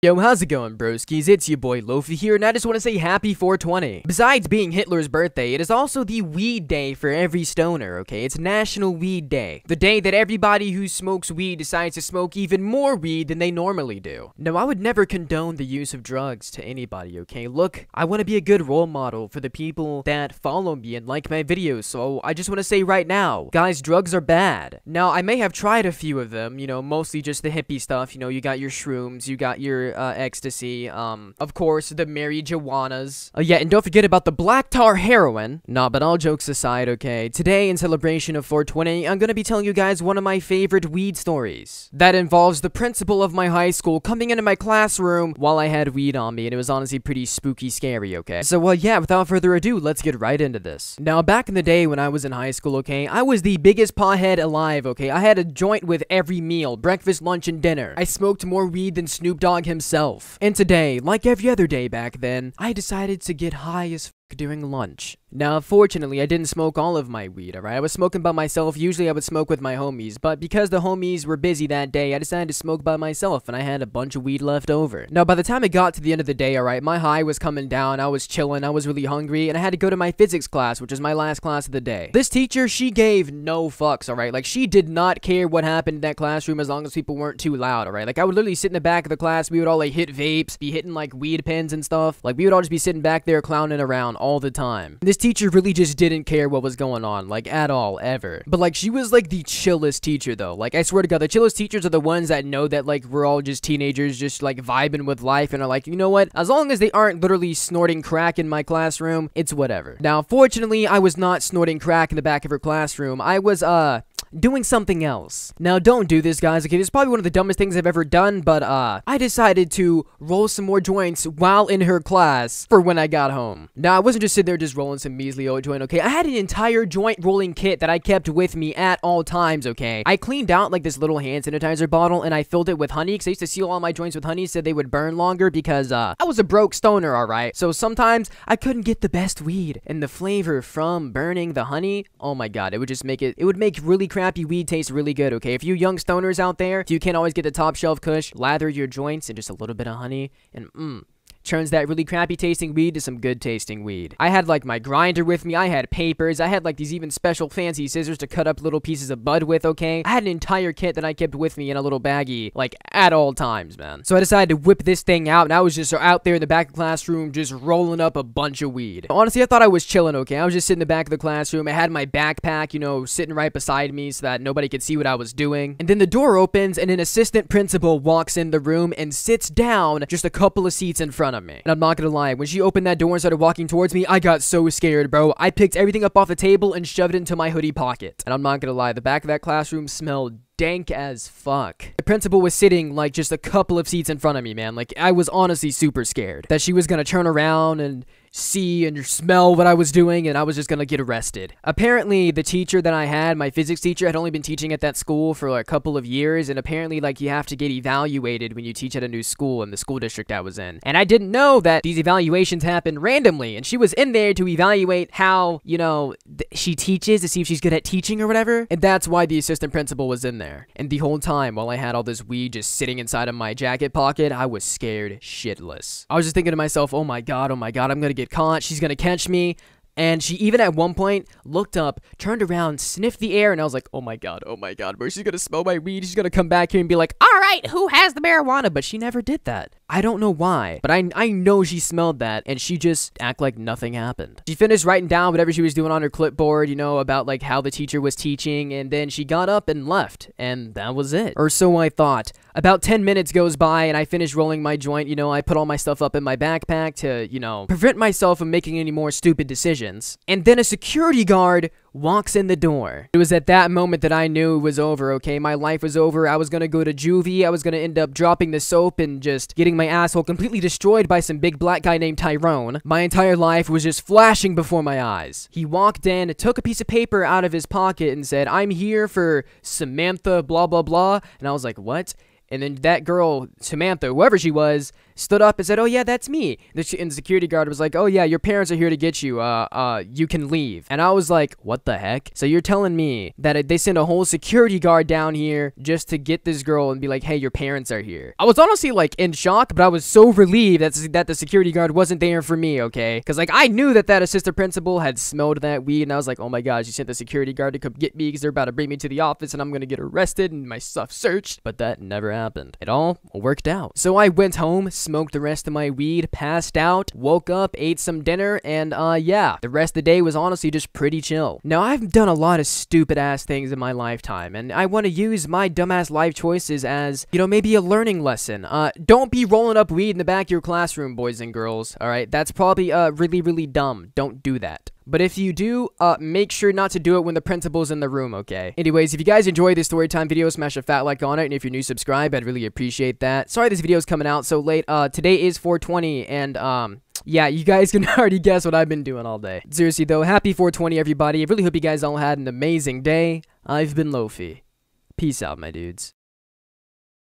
Yo, how's it going, broskies? It's your boy Lofi here, and I just want to say happy 420. Besides being Hitler's birthday, it is also the weed day for every stoner, okay? It's National Weed Day. The day that everybody who smokes weed decides to smoke even more weed than they normally do. Now, I would never condone the use of drugs to anybody, okay? Look, I want to be a good role model for the people that follow me and like my videos, so I just want to say right now, guys, drugs are bad. Now, I may have tried a few of them, you know, mostly just the hippie stuff, you know, you got your shrooms, you got your ecstasy, of course, the marijuanas. Yeah, and don't forget about the black tar heroin. Nah, but all jokes aside, okay, today in celebration of 420, I'm gonna be telling you guys one of my favorite weed stories. That involves the principal of my high school coming into my classroom while I had weed on me, and it was honestly pretty spooky scary, okay? So, yeah, without further ado, let's get right into this. Now, back in the day when I was in high school, okay, I was the biggest pothead alive, okay? I had a joint with every meal, breakfast, lunch, and dinner. I smoked more weed than Snoop Dogg himself. And today, like every other day back then, I decided to get high as during lunch. Now, fortunately, I didn't smoke all of my weed, alright? I was smoking by myself. Usually, I would smoke with my homies, but because the homies were busy that day, I decided to smoke by myself, and I had a bunch of weed left over. Now, by the time it got to the end of the day, alright, my high was coming down, I was chilling, I was really hungry, and I had to go to my physics class, which was my last class of the day. This teacher, she gave no fucks, alright? Like, she did not care what happened in that classroom as long as people weren't too loud, alright? Like, I would literally sit in the back of the class, we would all, like, hit vapes, be hitting, like, weed pens and stuff. Like, we would all just be sitting back there clowning around all the time. This teacher really just didn't care what was going on, like, at all, ever. But, like, she was, like, the chillest teacher, though. Like, I swear to God, the chillest teachers are the ones that know that, like, we're all just teenagers just, like, vibing with life and are like, you know what? As long as they aren't literally snorting crack in my classroom, it's whatever. Now, fortunately, I was not snorting crack in the back of her classroom. I was, doing something else. Now, don't do this, guys, okay? This is probably one of the dumbest things I've ever done, but, I decided to roll some more joints while in her class for when I got home. Now, I wasn't just sitting there just rolling some measly old joint, okay? I had an entire joint rolling kit that I kept with me at all times, okay? I cleaned out, like, this little hand sanitizer bottle, and I filled it with honey, because I used to seal all my joints with honey so they would burn longer, because, I was a broke stoner, alright? So sometimes I couldn't get the best weed, and the flavor from burning the honey, oh my god, it would just make it would make really crappy weed taste really good, okay? If you young stoners out there, if you can't always get the top shelf kush, lather your joints in just a little bit of honey, and turns that really crappy tasting weed to some good tasting weed. I had like my grinder with me, I had papers, I had like these even special fancy scissors to cut up little pieces of bud with, okay? I had an entire kit that I kept with me in a little baggie, like at all times, man. So I decided to whip this thing out, and I was just out there in the back of the classroom just rolling up a bunch of weed. Honestly, I thought I was chilling, okay? I was just sitting in the back of the classroom, I had my backpack, you know, sitting right beside me so that nobody could see what I was doing. And then the door opens, and an assistant principal walks in the room and sits down just a couple of seats in front of me. And I'm not gonna lie, when she opened that door and started walking towards me, I got so scared, bro. I picked everything up off the table and shoved it into my hoodie pocket. And I'm not gonna lie, the back of that classroom smelled dank as fuck. The principal was sitting like just a couple of seats in front of me, man. Like, I was honestly super scared that she was gonna turn around and see and smell what I was doing, and I was just gonna get arrested. Apparently, the teacher that I had, my physics teacher, had only been teaching at that school for like a couple of years, and apparently, like, you have to get evaluated when you teach at a new school in the school district I was in. And I didn't know that these evaluations happen randomly, and she was in there to evaluate how, you know, she teaches, to see if she's good at teaching or whatever, and that's why the assistant principal was in there. And the whole time, while I had all this weed just sitting inside of my jacket pocket, I was scared shitless. I was just thinking to myself, oh my god, I'm gonna get caught, she's gonna catch me. And she even at one point looked up, turned around, sniffed the air, and I was like, oh my god, bro, she's gonna smell my weed, she's gonna come back here and be like, alright, who has the marijuana? But she never did that. I don't know why, but I know she smelled that, and she just act like nothing happened. She finished writing down whatever she was doing on her clipboard, you know, about like how the teacher was teaching, and then she got up and left, and that was it. Or so I thought. About 10 minutes goes by, and I finish rolling my joint, you know, I put all my stuff up in my backpack to, you know, prevent myself from making any more stupid decisions. And then a security guard walks in the door. It was at that moment that I knew it was over, okay? My life was over. I was gonna go to juvie. I was gonna end up dropping the soap and just getting my asshole completely destroyed by some big black guy named Tyrone. My entire life was just flashing before my eyes. He walked in, took a piece of paper out of his pocket and said, I'm here for Samantha blah blah blah. And I was like, what? And then that girl, Samantha, whoever she was, stood up and said, "Oh yeah, that's me." And the security guard was like, "Oh yeah, your parents are here to get you. You can leave." And I was like, "What the heck?" So you're telling me that they sent a whole security guard down here just to get this girl and be like, "Hey, your parents are here." I was honestly like in shock, but I was so relieved that the security guard wasn't there for me, okay? Because like I knew that assistant principal had smelled that weed, and I was like, "Oh my gosh, she sent the security guard to come get me because they're about to bring me to the office and I'm gonna get arrested and my stuff searched." But that never happened. It all worked out. So I went home, smoked the rest of my weed, passed out, woke up, ate some dinner, and yeah, the rest of the day was honestly just pretty chill. Now, I've done a lot of stupid ass things in my lifetime, and I want to use my dumbass life choices as, you know, maybe a learning lesson. Don't be rolling up weed in the back of your classroom, boys and girls, alright? That's probably really, really dumb. Don't do that. But if you do, make sure not to do it when the principal's in the room, okay? Anyways, if you guys enjoyed this storytime video, smash a fat like on it, and if you're new, subscribe. I'd really appreciate that. Sorry this video's coming out so late. Today is 420, and, yeah, you guys can already guess what I've been doing all day. Seriously, though, happy 420, everybody. I really hope you guys all had an amazing day. I've been Lofi. Peace out, my dudes.